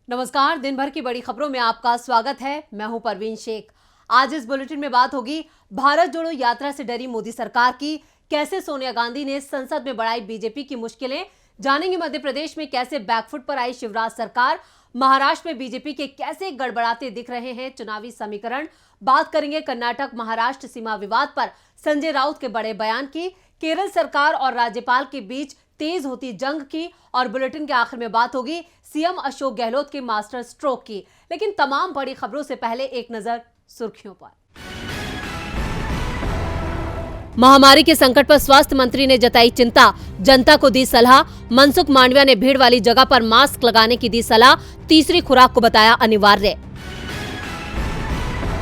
नमस्कार। दिन भर की बड़ी खबरों में आपका स्वागत है। मैं हूं परवीन शेख। आज इस बुलेटिन में बात होगी भारत जोड़ो यात्रा से डरी मोदी सरकार की, कैसे सोनिया गांधी ने संसद में बढ़ाई बीजेपी की मुश्किलें, जानेंगे मध्य प्रदेश में कैसे बैकफुट पर आई शिवराज सरकार, महाराष्ट्र में बीजेपी के कैसे गड़बड़ाते दिख रहे हैं चुनावी समीकरण, बात करेंगे कर्नाटक महाराष्ट्र सीमा विवाद पर संजय राउत के बड़े बयान की, केरल सरकार और राज्यपाल के बीच तेज होती जंग की, और बुलेटिन के आखिर में बात होगी सीएम अशोक गहलोत के मास्टर स्ट्रोक की। लेकिन तमाम बड़ी खबरों से पहले एक नजर सुर्खियों पर। महामारी के संकट पर स्वास्थ्य मंत्री ने जताई चिंता, जनता को दी सलाह। मनसुख मांडविया ने भीड़ वाली जगह पर मास्क लगाने की दी सलाह, तीसरी खुराक को बताया अनिवार्य।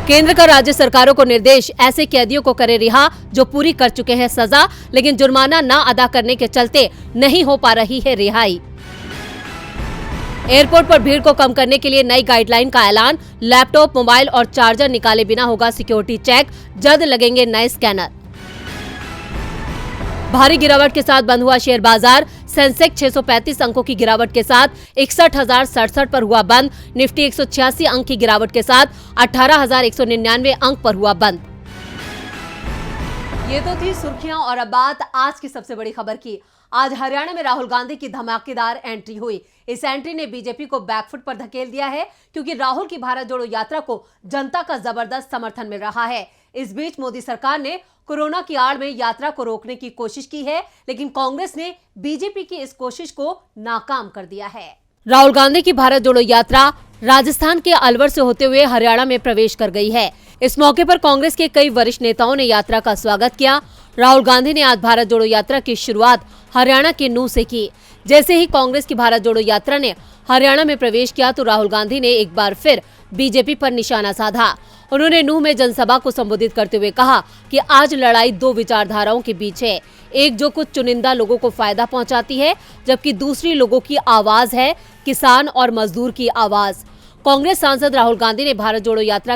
केंद्र का राज्य सरकारों को निर्देश, ऐसे कैदियों को करे रिहा जो पूरी कर चुके हैं सजा, लेकिन जुर्माना न अदा करने के चलते नहीं हो पा रही है रिहाई। एयरपोर्ट पर भीड़ को कम करने के लिए नई गाइडलाइन का ऐलान, लैपटॉप, मोबाइल और चार्जर निकाले बिना होगा सिक्योरिटी चेक, जल्द लगेंगे नए स्कैनर। भारी गिरावट के साथ बंद हुआ शेयर बाजार, सेंसेक्स 635 अंकों की गिरावट के साथ 61,067 पर हुआ बंद, निफ्टी 186 अंक की गिरावट के साथ 18,199 अंक पर हुआ बंद। ये तो थी सुर्खियां और अब बात आज की सबसे बड़ी खबर की। आज हरियाणा में राहुल गांधी की धमाकेदार एंट्री हुई। इस एंट्री ने बीजेपी को बैकफुट पर धकेल दिया है, क्योंकि राहुल की भारत जोड़ो यात्रा को जनता का जबरदस्त समर्थन मिल रहा है। इस बीच मोदी सरकार ने कोरोना की आड़ में यात्रा को रोकने की कोशिश की है, लेकिन कांग्रेस ने बीजेपी की इस कोशिश को नाकाम कर दिया है। राहुल गांधी की भारत जोड़ो यात्रा राजस्थान के अलवर से होते हुए हरियाणा में प्रवेश कर गई है। इस मौके पर कांग्रेस के कई वरिष्ठ नेताओं ने यात्रा का स्वागत किया। राहुल गांधी ने आज भारत जोड़ो यात्रा की शुरुआत हरियाणा के नूंह से की। जैसे ही कांग्रेस की भारत जोड़ो यात्रा ने हरियाणा में प्रवेश किया तो राहुल गांधी ने एक बार फिर बीजेपी पर निशाना साधा। उन्होंने नूंह में जनसभा को संबोधित करते हुए कहा कि आज लड़ाई दो विचारधाराओं के बीच है, एक जो कुछ चुनिंदा लोगों को फायदा पहुंचाती है, जबकि दूसरी लोगों की आवाज है, किसान और मजदूर की आवाज। कांग्रेस सांसद राहुल गांधी ने भारत जोड़ो यात्रा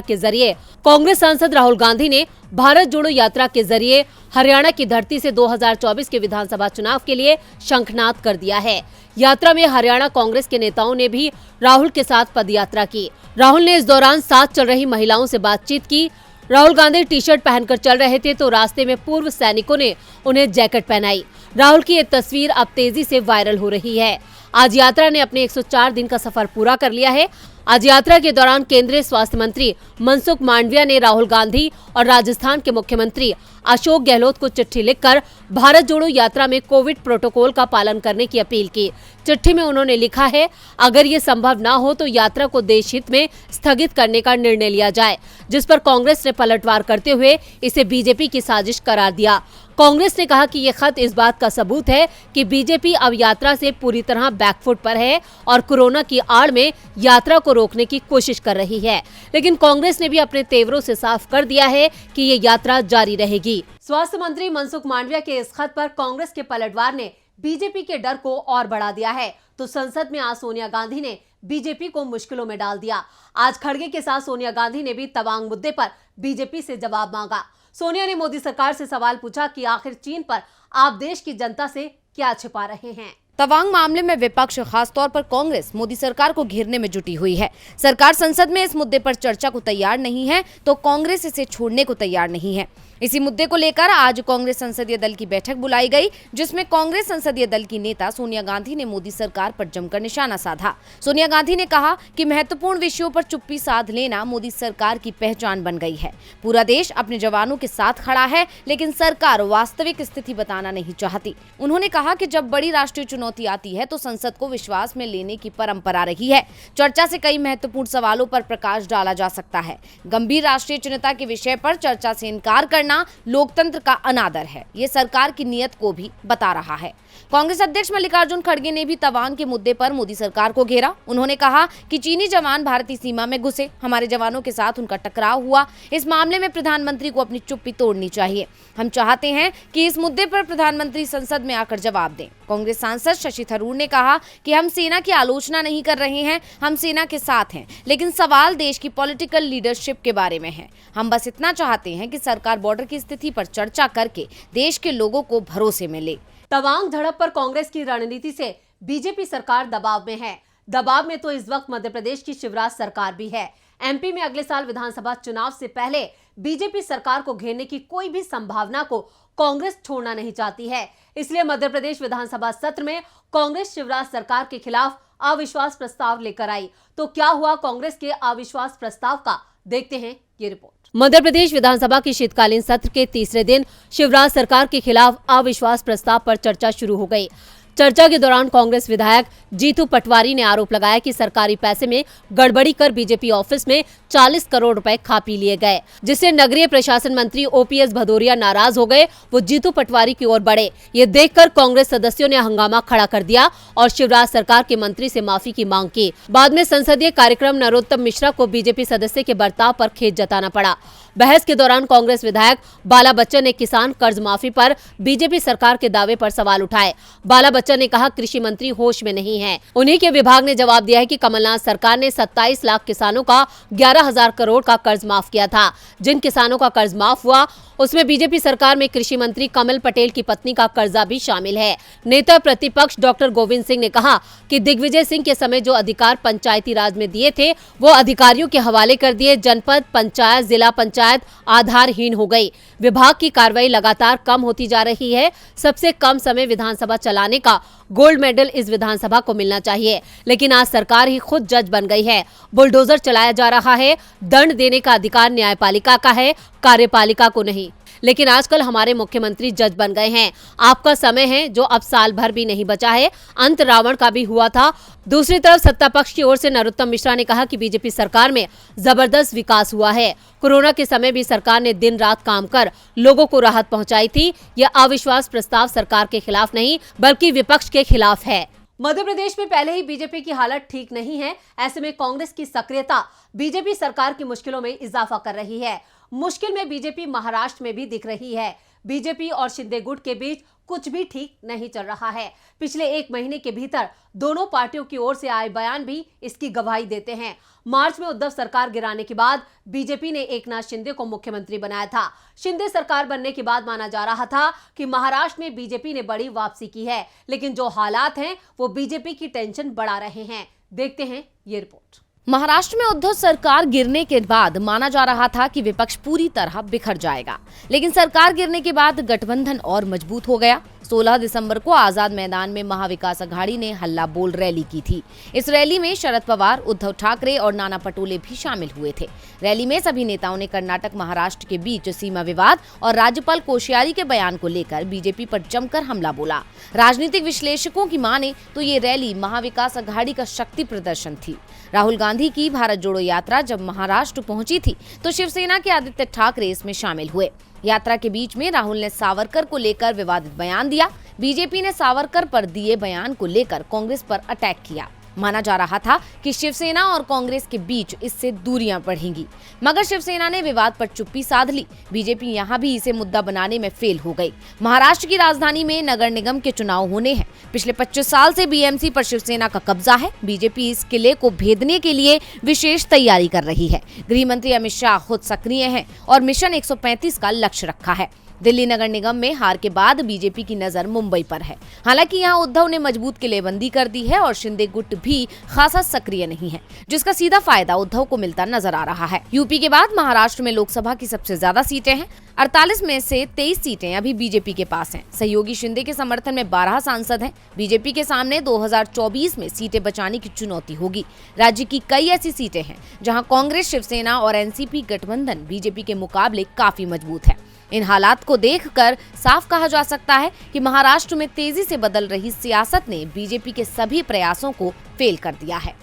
के जरिए हरियाणा की धरती से 2024 के विधानसभा चुनाव के लिए शंखनाद कर दिया है। यात्रा में हरियाणा कांग्रेस के नेताओं ने भी राहुल के साथ पदयात्रा की। राहुल ने इस दौरान साथ चल रही महिलाओं से बातचीत की। राहुल गांधी टी शर्ट पहनकर चल रहे थे तो रास्ते में पूर्व सैनिकों ने उन्हें जैकेट पहनाई। राहुल की ये तस्वीर अब तेजी से वायरल हो रही है। आज यात्रा ने अपने 104 दिन का सफर पूरा कर लिया है। आज यात्रा के दौरान केंद्रीय स्वास्थ्य मंत्री मनसुख मांडविया ने राहुल गांधी और राजस्थान के मुख्यमंत्री अशोक गहलोत को चिट्ठी लिखकर भारत जोड़ो यात्रा में कोविड प्रोटोकॉल का पालन करने की अपील की। चिट्ठी में उन्होंने लिखा है, अगर ये संभव न हो तो यात्रा को देश हित में स्थगित करने का निर्णय लिया जाए, जिस पर कांग्रेस ने पलटवार करते हुए इसे बीजेपी की साजिश करार दिया। कांग्रेस ने कहा कि ये खत इस बात का सबूत है कि बीजेपी अब यात्रा से पूरी तरह बैकफुट पर है और कोरोना की आड़ में यात्रा को रोकने की कोशिश कर रही है। लेकिन कांग्रेस ने भी अपने तेवरों से साफ कर दिया है कि ये यात्रा जारी रहेगी। स्वास्थ्य मंत्री मनसुख मांडविया के इस खत पर कांग्रेस के पलटवार ने बीजेपी के डर को और बढ़ा दिया है, तो संसद में आज सोनिया गांधी ने बीजेपी को मुश्किलों में डाल दिया। आज खड़गे के साथ सोनिया गांधी ने भी तवांग मुद्दे पर बीजेपी से जवाब मांगा। सोनिया ने मोदी सरकार से सवाल पूछा कि आखिर चीन पर आप देश की जनता से क्या छिपा रहे हैं। तवांग मामले में विपक्ष, खासतौर पर कांग्रेस, मोदी सरकार को घेरने में जुटी हुई है। सरकार संसद में इस मुद्दे पर चर्चा को तैयार नहीं है तो कांग्रेस इसे छोड़ने को तैयार नहीं है। इसी मुद्दे को लेकर आज कांग्रेस संसदीय दल की बैठक बुलाई गई, जिसमें कांग्रेस संसदीय दल की नेता सोनिया गांधी ने मोदी सरकार पर जमकर निशाना साधा। सोनिया गांधी ने कहा कि महत्वपूर्ण विषयों पर चुप्पी साध लेना मोदी सरकार की पहचान बन गई है। पूरा देश अपने जवानों के साथ खड़ा है, लेकिन सरकार वास्तविक स्थिति बताना नहीं चाहती। उन्होंने कहा कि जब बड़ी राष्ट्रीय चुनौती आती है तो संसद को विश्वास में लेने की परंपरा रही है। चर्चा से कई महत्वपूर्ण सवालों पर प्रकाश डाला जा सकता है। गंभीर राष्ट्रीय चिंता के विषय पर चर्चा से इनकार करना लोकतंत्र का अनादर है, ये सरकार की नीयत को भी बता रहा है। कांग्रेस अध्यक्ष मल्लिकार्जुन खड़गे ने भी तवांग के मुद्दे पर मोदी सरकार को घेरा। उन्होंने कहा कि चीनी जवान भारतीय सीमा में घुसे, हमारे जवानों के साथ उनका टकराव हुआ। इस मामले में प्रधानमंत्री को अपनी चुप्पी तोड़नी चाहिए। हम चाहते हैं कि इस मुद्दे पर प्रधानमंत्री संसद में आकर जवाब दें। कांग्रेस सांसद शशि थरूर ने कहा कि हम सेना की आलोचना नहीं कर रहे हैं, हम सेना के साथ हैं, लेकिन सवाल देश की पॉलिटिकल लीडरशिप के बारे में है। हम बस इतना चाहते हैं कि सरकार बॉर्डर की स्थिति पर चर्चा करके देश के लोगों को भरोसे में ले। तवांग झड़प पर कांग्रेस की रणनीति से बीजेपी सरकार दबाव में है। दबाव में तो इस वक्त मध्य प्रदेश की शिवराज सरकार भी है। एमपी में अगले साल विधानसभा चुनाव से पहले बीजेपी सरकार को घेरने की कोई भी संभावना को कांग्रेस छोड़ना नहीं चाहती है। इसलिए मध्य प्रदेश विधानसभा सत्र में कांग्रेस शिवराज सरकार के खिलाफ अविश्वास प्रस्ताव लेकर आई। तो क्या हुआ कांग्रेस के अविश्वास प्रस्ताव का, देखते हैं ये रिपोर्ट। मध्य प्रदेश विधानसभा के शीतकालीन सत्र के तीसरे दिन शिवराज सरकार के खिलाफ अविश्वास प्रस्ताव पर चर्चा शुरू हो गई। चर्चा के दौरान कांग्रेस विधायक जीतू पटवारी ने आरोप लगाया कि सरकारी पैसे में गड़बड़ी कर बीजेपी ऑफिस में 40 करोड़ रुपए खा पी लिए गए, जिससे नगरीय प्रशासन मंत्री ओपीएस भदौरिया नाराज हो गए। वो जीतू पटवारी की ओर बढ़े। ये देखकर कांग्रेस सदस्यों ने हंगामा खड़ा कर दिया और शिवराज सरकार के मंत्री से माफी की मांग की। बाद में संसदीय कार्यक्रम नरोत्तम मिश्रा को बीजेपी सदस्य के बर्ताव पर खेद जताना पड़ा। बहस के दौरान कांग्रेस विधायक बाला बच्चन ने किसान कर्ज माफी पर बीजेपी सरकार के दावे पर सवाल उठाए। बाला बच्चन ने कहा कृषि मंत्री होश में नहीं है। उन्हीं के विभाग ने जवाब दिया है कि कमलनाथ सरकार ने 27 लाख किसानों का 11,000 करोड़ का कर्ज माफ किया था। जिन किसानों का कर्ज माफ हुआ उसमें बीजेपी सरकार में कृषि मंत्री कमल पटेल की पत्नी का कर्जा भी शामिल है। नेता प्रतिपक्ष डॉक्टर गोविंद सिंह ने कहा कि दिग्विजय सिंह के समय जो अधिकार पंचायती राज में दिए थे वो अधिकारियों के हवाले कर दिए। जनपद पंचायत, जिला पंचायत आधारहीन हो गई। विभाग की कार्रवाई लगातार कम होती जा रही है। सबसे कम समय विधानसभा चलाने का गोल्ड मेडल इस विधानसभा को मिलना चाहिए, लेकिन आज सरकार ही खुद जज बन गई है। बुलडोजर चलाया जा रहा है। दंड देने का अधिकार न्यायपालिका का है, कार्यपालिका को नहीं। लेकिन आजकल हमारे मुख्यमंत्री जज बन गए हैं। आपका समय है जो अब साल भर भी नहीं बचा है। अंत रावण का भी हुआ था। दूसरी तरफ सत्ता पक्ष की ओर से नरोत्तम मिश्रा ने कहा कि बीजेपी सरकार में जबरदस्त विकास हुआ है। कोरोना के समय भी सरकार ने दिन रात काम कर लोगों को राहत पहुंचाई थी। यह अविश्वास प्रस्ताव सरकार के खिलाफ नहीं बल्कि विपक्ष के खिलाफ है। मध्य प्रदेश में पहले ही बीजेपी की हालत ठीक नहीं है। ऐसे में कांग्रेस की सक्रियता बीजेपी सरकार की मुश्किलों में इजाफा कर रही है। मुश्किल में बीजेपी महाराष्ट्र में भी दिख रही है। बीजेपी और शिंदे गुट के बीच कुछ भी ठीक नहीं चल रहा है। पिछले 1 महीने के भीतर दोनों पार्टियों की ओर से आए बयान भी इसकी गवाही देते हैं। मार्च में उद्धव सरकार गिराने के बाद बीजेपी ने एकनाथ शिंदे को मुख्यमंत्री बनाया था। शिंदे सरकार बनने के बाद माना जा रहा था कि महाराष्ट्र में बीजेपी ने बड़ी वापसी की है, लेकिन जो हालात हैं वो बीजेपी की टेंशन बढ़ा रहे हैं। देखते हैं ये रिपोर्ट। महाराष्ट्र में उद्धव सरकार गिरने के बाद माना जा रहा था कि विपक्ष पूरी तरह बिखर जाएगा, लेकिन सरकार गिरने के बाद गठबंधन और मजबूत हो गया। 16 दिसंबर को आजाद मैदान में महाविकास अघाड़ी ने हल्ला बोल रैली की थी। इस रैली में शरद पवार, उद्धव ठाकरे और नाना पटोले भी शामिल हुए थे। रैली में सभी नेताओं ने कर्नाटक महाराष्ट्र के बीच सीमा विवाद और राज्यपाल कोश्यारी के बयान को लेकर बीजेपी पर जमकर हमला बोला। राजनीतिक विश्लेषकों की माने तो ये रैली महाविकास अघाड़ी का शक्ति प्रदर्शन थी। राहुल गांधी की भारत जोड़ो यात्रा जब महाराष्ट्र पहुंची थी तो शिवसेना के आदित्य ठाकरे इसमें शामिल हुए। यात्रा के बीच में राहुल ने सावरकर को लेकर विवादित बयान दिया। बीजेपी ने सावरकर पर दिए बयान को लेकर कांग्रेस पर अटैक किया। माना जा रहा था कि शिवसेना और कांग्रेस के बीच इससे दूरियां बढ़ेंगी, मगर शिवसेना ने विवाद पर चुप्पी साध ली। बीजेपी यहां भी इसे मुद्दा बनाने में फेल हो गई। महाराष्ट्र की राजधानी में नगर निगम के चुनाव होने हैं। पिछले 25 साल से बीएमसी पर शिवसेना का कब्जा है। बीजेपी इस किले को भेदने के लिए विशेष तैयारी कर रही है। गृह मंत्री अमित शाह खुद सक्रिय हैं और मिशन 135 का लक्ष्य रखा है। दिल्ली नगर निगम में हार के बाद बीजेपी की नजर मुंबई पर है। हालांकि यहां उद्धव ने मजबूत किलेबंदी कर दी है और शिंदे गुट भी खासा सक्रिय नहीं है, जिसका सीधा फायदा उद्धव को मिलता नजर आ रहा है। यूपी के बाद महाराष्ट्र में लोकसभा की सबसे ज्यादा सीटें हैं। 48 में से 23 सीटें अभी बीजेपी के पास हैं। सहयोगी शिंदे के समर्थन में 12 सांसद हैं। बीजेपी के सामने 2024 में सीटें बचाने की चुनौती होगी। राज्य की कई ऐसी सीटें हैं जहां कांग्रेस, शिवसेना और एनसीपी गठबंधन बीजेपी के मुकाबले काफी मजबूत है। इन हालात को देखकर साफ कहा जा सकता है कि महाराष्ट्र में तेजी से बदल रही सियासत ने बीजेपी के सभी प्रयासों को फेल कर दिया है।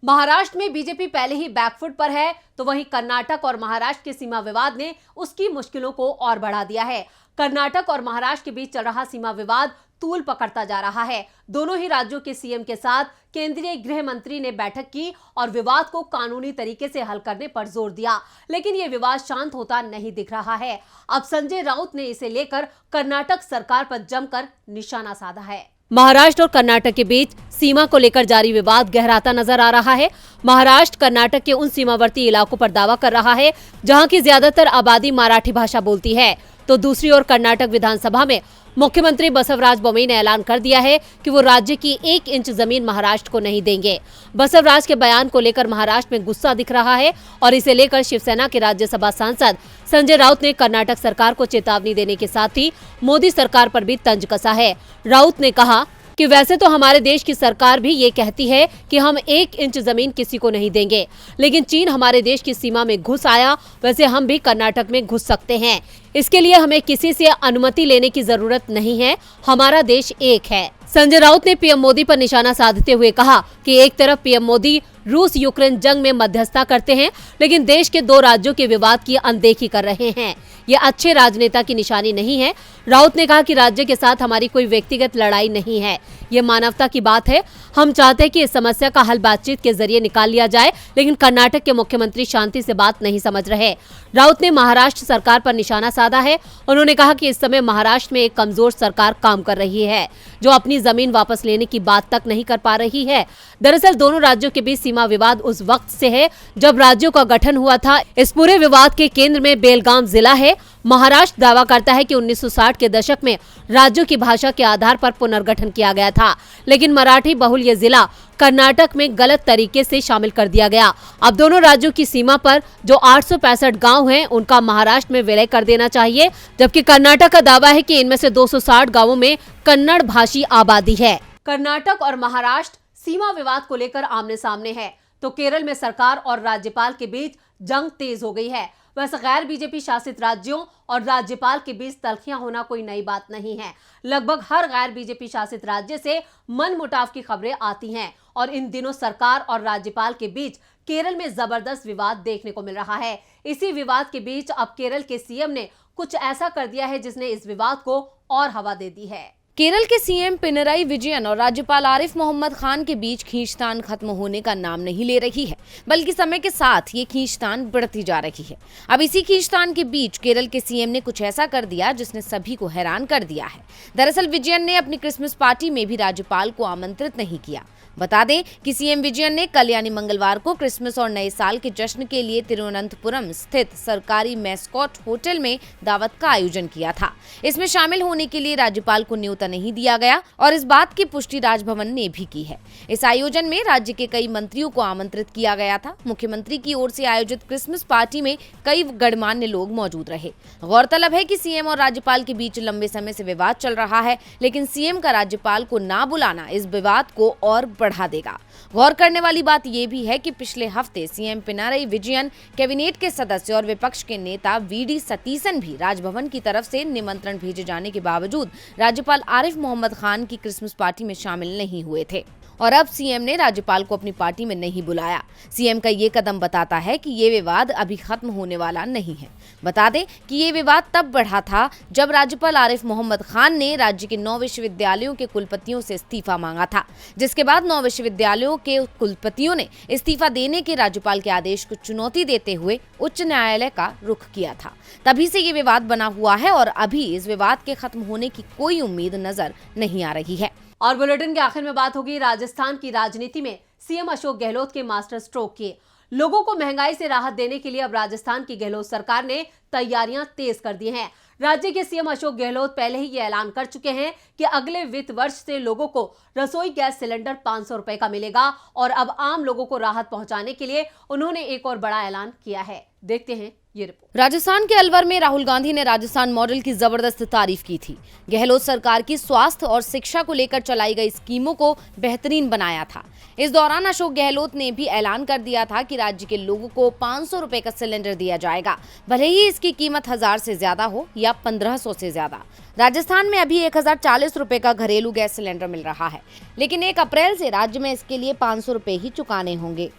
महाराष्ट्र में बीजेपी पहले ही बैकफुट पर है, तो वहीं कर्नाटक और महाराष्ट्र के सीमा विवाद ने उसकी मुश्किलों को और बढ़ा दिया है। कर्नाटक और महाराष्ट्र के बीच चल रहा सीमा विवाद तूल पकड़ता जा रहा है। दोनों ही राज्यों के सीएम के साथ केंद्रीय गृह मंत्री ने बैठक की और विवाद को कानूनी तरीके से हल करने पर जोर दिया, लेकिन ये विवाद शांत होता नहीं दिख रहा है। अब संजय राउत ने इसे लेकर कर्नाटक सरकार पर जमकर निशाना साधा है। महाराष्ट्र और कर्नाटक के बीच सीमा को लेकर जारी विवाद गहराता नजर आ रहा है। महाराष्ट्र कर्नाटक के उन सीमावर्ती इलाकों पर दावा कर रहा है जहां की ज्यादातर आबादी मराठी भाषा बोलती है, तो दूसरी ओर कर्नाटक विधानसभा में मुख्यमंत्री बसवराज बोम्मई ने ऐलान कर दिया है कि वो राज्य की 1 इंच जमीन महाराष्ट्र को नहीं देंगे। बसवराज के बयान को लेकर महाराष्ट्र में गुस्सा दिख रहा है और इसे लेकर शिवसेना के राज्यसभा सांसद संजय राउत ने कर्नाटक सरकार को चेतावनी देने के साथ ही मोदी सरकार पर भी तंज कसा है। राउत ने कहा कि वैसे तो हमारे देश की सरकार भी ये कहती है कि हम 1 इंच जमीन किसी को नहीं देंगे, लेकिन चीन हमारे देश की सीमा में घुस आया, वैसे हम भी कर्नाटक में घुस सकते हैं। इसके लिए हमें किसी से अनुमति लेने की जरूरत नहीं है, हमारा देश एक है। संजय राउत ने पीएम मोदी पर निशाना साधते हुए कहा कि एक तरफ पीएम मोदी रूस यूक्रेन जंग में मध्यस्थता करते हैं, लेकिन देश के 2 राज्यों के विवाद की अनदेखी कर रहे हैं। ये अच्छे राजनेता की निशानी नहीं है। राउत ने कहा कि राज्य के साथ हमारी कोई व्यक्तिगत लड़ाई नहीं है, ये मानवता की बात है। हम चाहते हैं कि इस समस्या का हल बातचीत के जरिए निकाल लिया जाए, लेकिन कर्नाटक के मुख्यमंत्री शांति से बात नहीं समझ रहे। राउत ने महाराष्ट्र सरकार पर निशाना साधा है। उन्होंने कहा कि इस समय महाराष्ट्र में एक कमजोर सरकार काम कर रही है, जो अपनी जमीन वापस लेने की बात तक नहीं कर पा रही है। दरअसल दोनों राज्यों के बीच सीमा विवाद उस वक्त से है जब राज्यों का गठन हुआ था। इस पूरे विवाद के केंद्र में बेलगाम जिला है। महाराष्ट्र दावा करता है कि 1960 के दशक में राज्यों की भाषा के आधार पर पुनर्गठन किया गया था, लेकिन मराठी बहुल ये जिला कर्नाटक में गलत तरीके से शामिल कर दिया गया। अब दोनों राज्यों की सीमा पर जो 865 गांव हैं, उनका महाराष्ट्र में विलय कर देना चाहिए, जबकि कर्नाटक का दावा है कि इनमें से 260 गांवों में कन्नड़ भाषी आबादी है। कर्नाटक और महाराष्ट्र सीमा विवाद को लेकर आमने सामने है, तो केरल में सरकार और राज्यपाल के बीच जंग तेज हो गई है। वैसे गैर बीजेपी शासित राज्यों और राज्यपाल के बीच तल्खियां होना कोई नई बात नहीं है। लगभग हर गैर बीजेपी शासित राज्य से मनमुटाव की खबरें आती हैं और इन दिनों सरकार और राज्यपाल के बीच केरल में जबरदस्त विवाद देखने को मिल रहा है। इसी विवाद के बीच अब केरल के सीएम ने कुछ ऐसा कर दिया है जिसने इस विवाद को और हवा दे दी है। केरल के सीएम पिनराई विजयन और राज्यपाल आरिफ मोहम्मद खान के बीच खींचतान खत्म होने का नाम नहीं ले रही है, बल्कि समय के साथ ये खींचतान बढ़ती जा रही है। अब इसी खींचतान के बीच केरल के सीएम ने कुछ ऐसा कर दिया जिसने सभी को हैरान कर दिया है। दरअसल विजयन ने अपनी क्रिसमस पार्टी में भी राज्यपाल को आमंत्रित नहीं किया। बता दें कि सीएम विजयन ने कल यानी मंगलवार को क्रिसमस और नए साल के जश्न के लिए तिरुवनंतपुरम स्थित सरकारी मैस्कॉट होटल में दावत का आयोजन किया था। इसमें शामिल होने के लिए राज्यपाल को न्योता नहीं दिया गया और इस बात की पुष्टि राजभवन ने भी की है। इस आयोजन में राज्य के कई मंत्रियों को आमंत्रित किया गया था। मुख्यमंत्री की ओर से आयोजित क्रिसमस पार्टी में कई गणमान्य लोग मौजूद रहे। गौरतलब है कि सीएम और राज्यपाल के बीच लंबे समय से विवाद चल रहा है, लेकिन सीएम का राज्यपाल को ना बुलाना इस विवाद को और बढ़ा देगा। गौर करने वाली बात यह भी है कि पिछले हफ्ते सीएम पिनाराई विजयन, कैबिनेट के सदस्य और विपक्ष के नेता वीडी सतीसन भी राजभवन की तरफ से निमंत्रण भेजे जाने के बावजूद राज्यपाल आरिफ मोहम्मद खान की क्रिसमस पार्टी में शामिल नहीं हुए थे और अब सीएम ने राज्यपाल को अपनी पार्टी में नहीं बुलाया। सीएम का ये कदम बताता है कि ये विवाद अभी खत्म होने वाला नहीं है। बता दें कि ये विवाद तब बढ़ा था जब राज्यपाल आरिफ मोहम्मद खान ने राज्य के 9 विश्वविद्यालयों के कुलपतियों से इस्तीफा मांगा था, जिसके बाद 9 विश्वविद्यालयों के कुलपतियों ने इस्तीफा देने के राज्यपाल के आदेश को चुनौती देते हुए उच्च न्यायालय का रुख किया था। तभी से ये विवाद बना हुआ है और अभी इस विवाद के खत्म होने की कोई उम्मीद नजर नहीं आ रही है। और बुलेटिन के आखिर में बात होगी राजस्थान की राजनीति में सीएम अशोक गहलोत के मास्टर स्ट्रोक की। लोगों को महंगाई से राहत देने के लिए अब राजस्थान की गहलोत सरकार ने तैयारियां तेज कर दी हैं। राज्य के सीएम अशोक गहलोत पहले ही ये ऐलान कर चुके हैं कि अगले वित्त वर्ष से लोगों को रसोई गैस सिलेंडर 500 रुपए का मिलेगा और अब आम लोगों को राहत पहुंचाने के लिए उन्होंने एक और बड़ा ऐलान किया है। देखते हैं ये रिपोर्ट। राजस्थान के अलवर में राहुल गांधी ने राजस्थान मॉडल की जबरदस्त तारीफ की थी। गहलोत सरकार की स्वास्थ्य और शिक्षा को लेकर चलाई गई स्कीमों को बेहतरीन बनाया था। इस दौरान अशोक गहलोत ने भी ऐलान कर दिया था कि राज्य के लोगों को 500 रुपए का सिलेंडर दिया जाएगा, भले ही इसकी कीमत 1000 से ज्यादा हो या 1500 से ज्यादा। राजस्थान में अभी 1040 रुपए का घरेलू गैस सिलेंडर मिल रहा है, लेकिन 1 अप्रैल से राज्य में इसके लिए 500 रुपए ही चुकाने होंगे।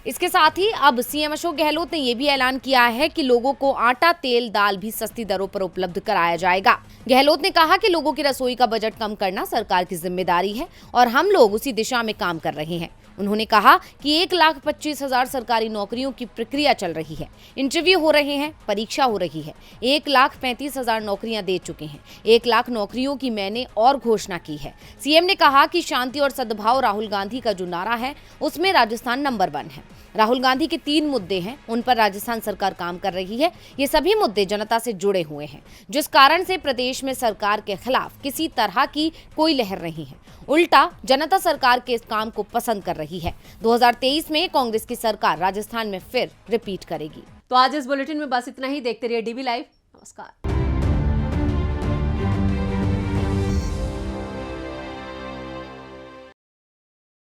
इसके साथ ही अब सीएम अशोक गहलोत ने यह भी ऐलान किया है कि लोगों को आटा, तेल, दाल भी सस्ती दरों पर उपलब्ध कराया जाएगा। गहलोत ने कहा कि लोगों की रसोई का बजट कम करना सरकार की जिम्मेदारी है और हम लोग उसी दिशा में काम कर रहे हैं। उन्होंने कहा कि 1,25,000 सरकारी नौकरियों की प्रक्रिया चल रही है, इंटरव्यू हो रहे हैं, परीक्षा हो रही है। 1,35,000 नौकरियां दे चुके हैं। 1 लाख नौकरियों की मैंने और घोषणा की है। सीएम ने कहा कि शांति और सद्भाव राहुल गांधी का जो नारा है उसमें राजस्थान नंबर 1 है। राहुल गांधी के 3 मुद्दे हैं, उन पर राजस्थान सरकार काम कर रही है। ये सभी मुद्दे जनता से जुड़े हुए हैं, जिस कारण से प्रदेश में सरकार के खिलाफ किसी तरह की कोई लहर नहीं है। उल्टा जनता सरकार के इस काम को पसंद कर रही है। 2023 में कांग्रेस की सरकार राजस्थान में फिर रिपीट करेगी। तो आज इस बुलेटिन में बस इतना ही। देखते रहिए डीबी लाइव। नमस्कार।